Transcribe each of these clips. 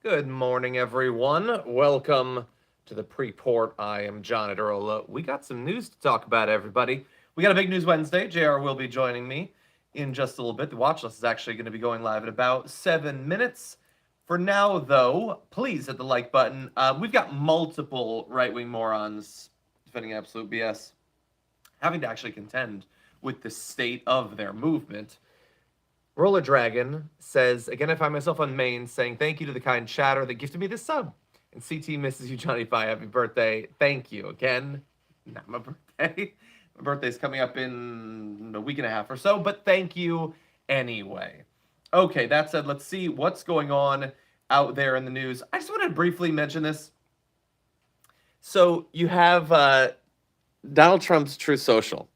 Good morning, everyone. Welcome to the Pre-Port. I am John Aderola. We got some news to talk about, everybody. We got a big news Wednesday. JR will be joining me in just a little bit. The watch list is actually going to be going live in about 7 minutes. For now, though, please hit the like button. We've got multiple right-wing morons defending absolute BS, having to actually contend with the state of their movement. Roller Dragon says, again, I find myself on main saying thank you to the kind chatter that gifted me this sub. And CT misses you, Johnny Pie. Happy birthday. Thank you. Again, not my birthday. My birthday's coming up in a week and a half or so, but thank you anyway. Okay, that said, let's see what's going on out there in the news. I just wanted to briefly mention this. So you have Donald Trump's Truth Social.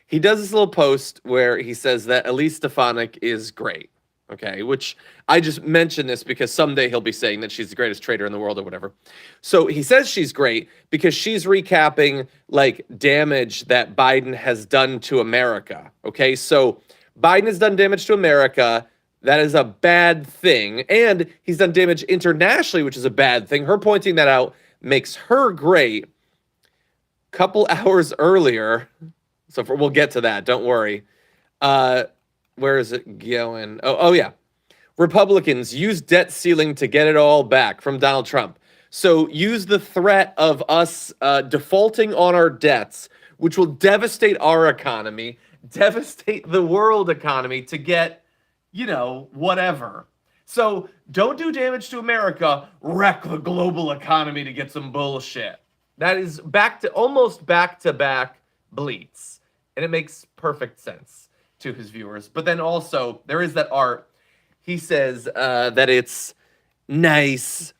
He does this little post where he says that Elise Stefanik is great, okay? Which I just mentioned this because someday he'll be saying that she's the greatest trader in the world or whatever. So he says she's great because she's recapping like damage that Biden has done to America, okay? So Biden has done damage to America. That is a bad thing. And he's done damage internationally, which is a bad thing. Her pointing that out makes her great. Couple hours earlier... So we'll get to that. Don't worry. Where is it going? Oh, yeah. Republicans use debt ceiling to get it all back from Donald Trump. So use the threat of us defaulting on our debts, which will devastate our economy, devastate the world economy to get, whatever. So don't do damage to America, wreck the global economy to get some bullshit. That is almost back-to-back bleats. And it makes perfect sense to his viewers. But then also, there is that art. He says that it's nice,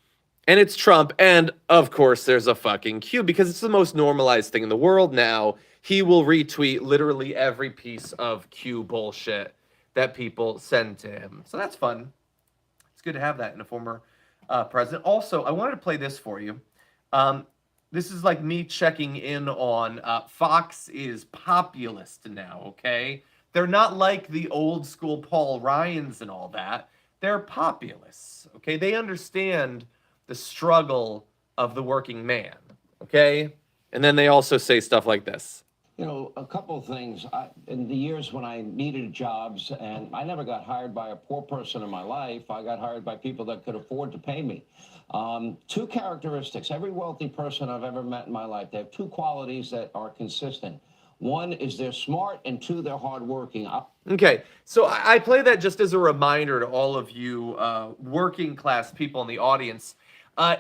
and it's Trump. And, of course, there's a fucking Q, because it's the most normalized thing in the world now. He will retweet literally every piece of Q bullshit that people send to him. So that's fun. It's good to have that in a former president. Also, I wanted to play this for you. This is like me checking in on Fox is populist now, okay? They're not like the old school Paul Ryans and all that. They're populists, okay? They understand the struggle of the working man, okay? And then they also say stuff like this. A couple of things. In the years when I needed jobs, and I never got hired by a poor person in my life, I got hired by people that could afford to pay me. Two characteristics. Every wealthy person I've ever met in my life, they have two qualities that are consistent. One is they're smart, and two, they're hardworking. Okay, so I play that just as a reminder to all of you working class people in the audience.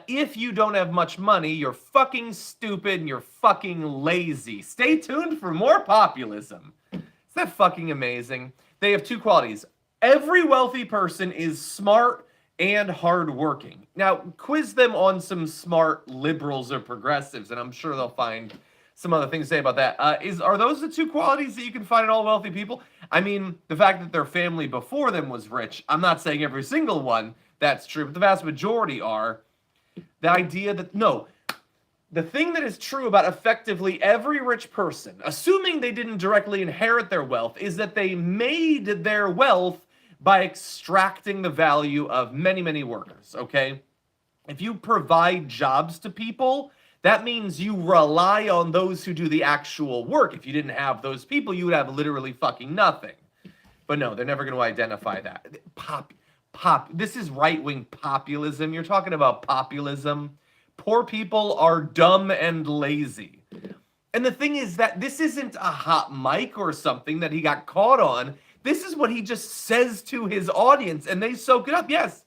If you don't have much money, you're fucking stupid and you're fucking lazy. Stay tuned for more populism. Isn't that fucking amazing? They have two qualities. Every wealthy person is smart and hardworking. Now, quiz them on some smart liberals or progressives, and I'm sure they'll find some other things to say about that. Are those the two qualities that you can find in all wealthy people? I mean, the fact that their family before them was rich, I'm not saying every single one that's true, but the vast majority are. The idea that, no, the thing that is true about effectively every rich person, assuming they didn't directly inherit their wealth, is that they made their wealth by extracting the value of many, many workers, okay? If you provide jobs to people, that means you rely on those who do the actual work. If you didn't have those people, you would have literally fucking nothing. But no, they're never going to identify that. This is right-wing populism. You're talking about populism. Poor people are dumb and lazy. And the thing is that this isn't a hot mic or something that he got caught on. This is what he just says to his audience, and they soak it up. Yes,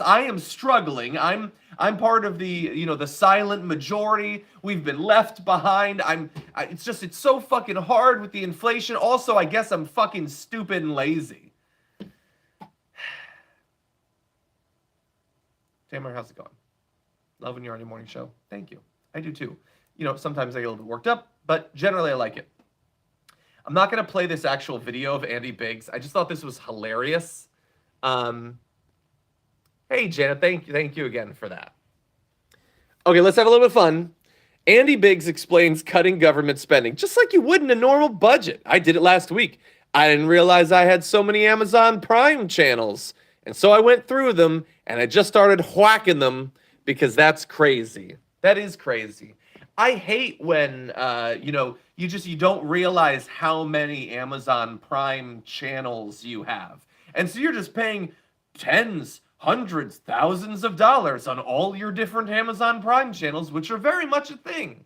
I am struggling. I'm part of the, the silent majority. We've been left behind. It's so fucking hard with the inflation. Also, I guess I'm fucking stupid and lazy. Tamer, how's it going? Loving your early morning show. Thank you. I do too. Sometimes I get a little bit worked up, but generally I like it. I'm not going to play this actual video of Andy Biggs. I just thought this was hilarious. Hey, Janet, thank you again for that. Okay, let's have a little bit of fun. Andy Biggs explains cutting government spending, just like you would in a normal budget. I did it last week. I didn't realize I had so many Amazon Prime channels And so I went through them and I just started whacking them because that's crazy. That is crazy. I hate when you don't realize how many Amazon Prime channels you have. And so you're just paying tens, hundreds, thousands of dollars on all your different Amazon Prime channels, which are very much a thing.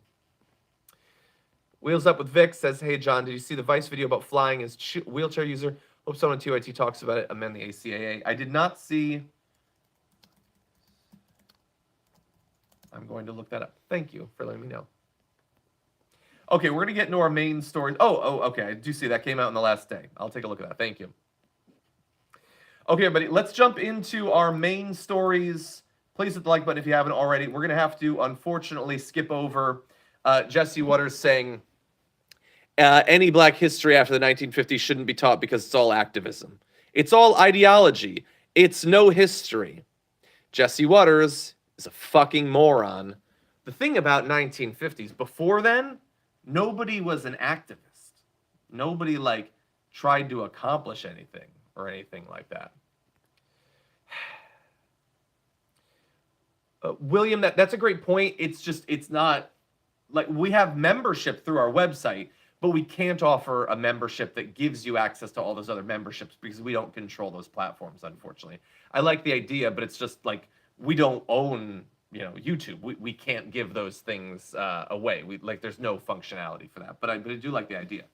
Wheels Up with Vic says, hey, John, did you see the Vice video about flying as wheelchair user? Hope someone on TYT talks about it. Amend the ACAA. I did not see. I'm going to look that up. Thank you for letting me know. Okay, we're going to get into our main stories. Oh, okay. I do see that came out in the last day. I'll take a look at that. Thank you. Okay, everybody, let's jump into our main stories. Please hit the like button if you haven't already. We're going to have to, unfortunately, skip over Jesse Waters saying any black history after the 1950s shouldn't be taught because it's all activism. It's all ideology. It's no history. Jesse Waters is a fucking moron. The thing about 1950s, before then, nobody was an activist. Nobody, tried to accomplish anything or anything like that. William, that's a great point. It's not, we have membership through our website, but we can't offer a membership that gives you access to all those other memberships because we don't control those platforms, unfortunately. I like the idea, but it's just we don't own, YouTube. We can't give those things away. There's no functionality for that, but I do like the idea.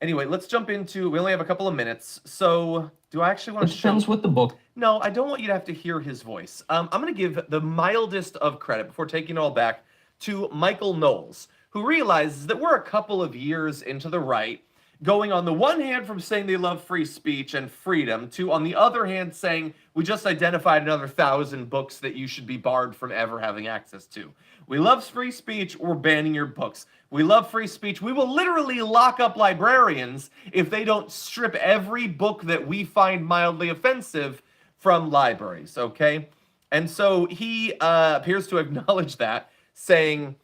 Anyway, let's jump into, we only have a couple of minutes. So do I actually want to show? Depends with the book. No, I don't want you to have to hear his voice. I'm going to give the mildest of credit before taking it all back to Michael Knowles, who realizes that we're a couple of years into the right, going on the one hand from saying they love free speech and freedom to, on the other hand, saying we just identified another 1,000 books that you should be barred from ever having access to. We love free speech, we're banning your books. We love free speech. We will literally lock up librarians if they don't strip every book that we find mildly offensive from libraries, okay? And so he appears to acknowledge that, saying,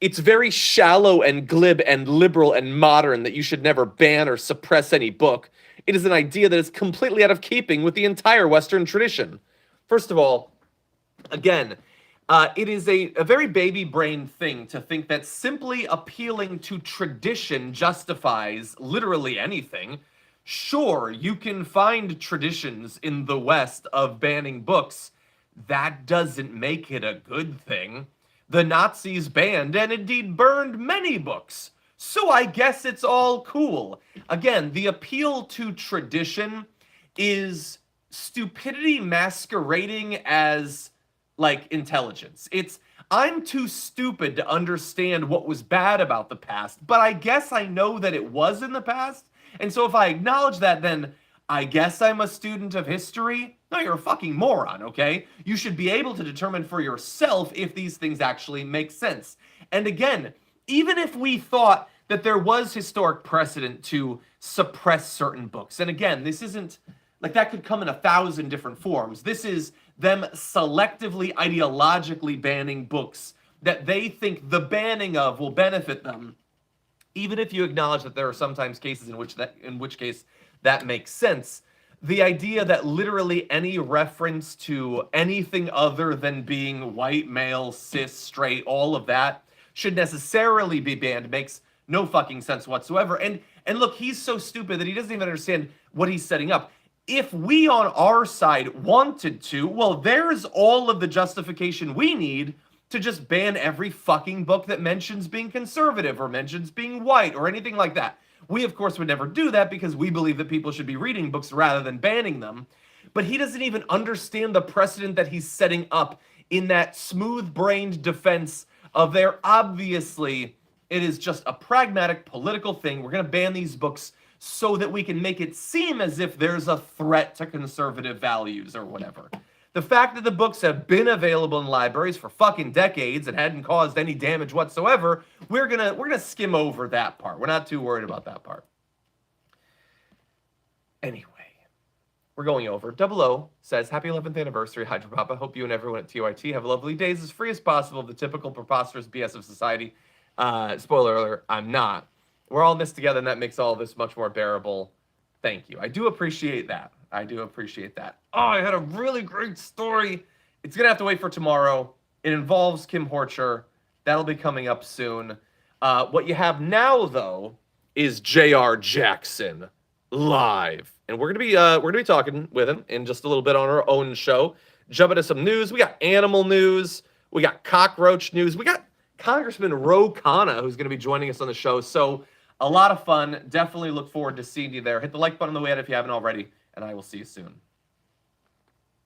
it's very shallow and glib and liberal and modern that you should never ban or suppress any book. It is an idea that is completely out of keeping with the entire Western tradition. First of all, again, it is a very baby brain thing to think that simply appealing to tradition justifies literally anything. Sure, you can find traditions in the West of banning books. That doesn't make it a good thing. The Nazis banned and indeed burned many books. So I guess it's all cool. Again, the appeal to tradition is stupidity masquerading as, intelligence. It's, I'm too stupid to understand what was bad about the past, but I guess I know that it was in the past. And so if I acknowledge that, then I guess I'm a student of history? No, you're a fucking moron, okay? You should be able to determine for yourself if these things actually make sense. And again, even if we thought that there was historic precedent to suppress certain books, and again, this isn't, that could come in 1,000 different forms. This is them selectively, ideologically banning books that they think the banning of will benefit them. Even if you acknowledge that there are sometimes cases in which case that makes sense, the idea that literally any reference to anything other than being white, male, cis, straight, all of that should necessarily be banned makes no fucking sense whatsoever. And look, he's so stupid that he doesn't even understand what he's setting up. If we on our side wanted to, well, there's all of the justification we need to just ban every fucking book that mentions being conservative or mentions being white or anything like that. We, of course, would never do that because we believe that people should be reading books rather than banning them. But he doesn't even understand the precedent that he's setting up in that smooth-brained defense of their obviously, it is just a pragmatic political thing. We're going to ban these books so that we can make it seem as if there's a threat to conservative values or whatever. The fact that the books have been available in libraries for fucking decades and hadn't caused any damage whatsoever, we're gonna skim over that part. We're not too worried about that part. Anyway, we're going over. Double O says, happy 11th anniversary, Hydra Papa. Hope you and everyone at TYT have lovely days as free as possible of the typical preposterous BS of society. Spoiler alert, I'm not. We're all in this together, and that makes all of this much more bearable. Thank you. I do appreciate that. I do appreciate that. Oh, I had a really great story. It's going to have to wait for tomorrow. It involves Kim Horcher. That'll be coming up soon. What you have now, though, is J.R. Jackson live. And we're gonna be talking with him in just a little bit on our own show. Jump into some news. We got animal news. We got cockroach news. We got Congressman Ro Khanna, who's going to be joining us on the show. So a lot of fun. Definitely look forward to seeing you there. Hit the like button on the way out if you haven't already, and I will see you soon.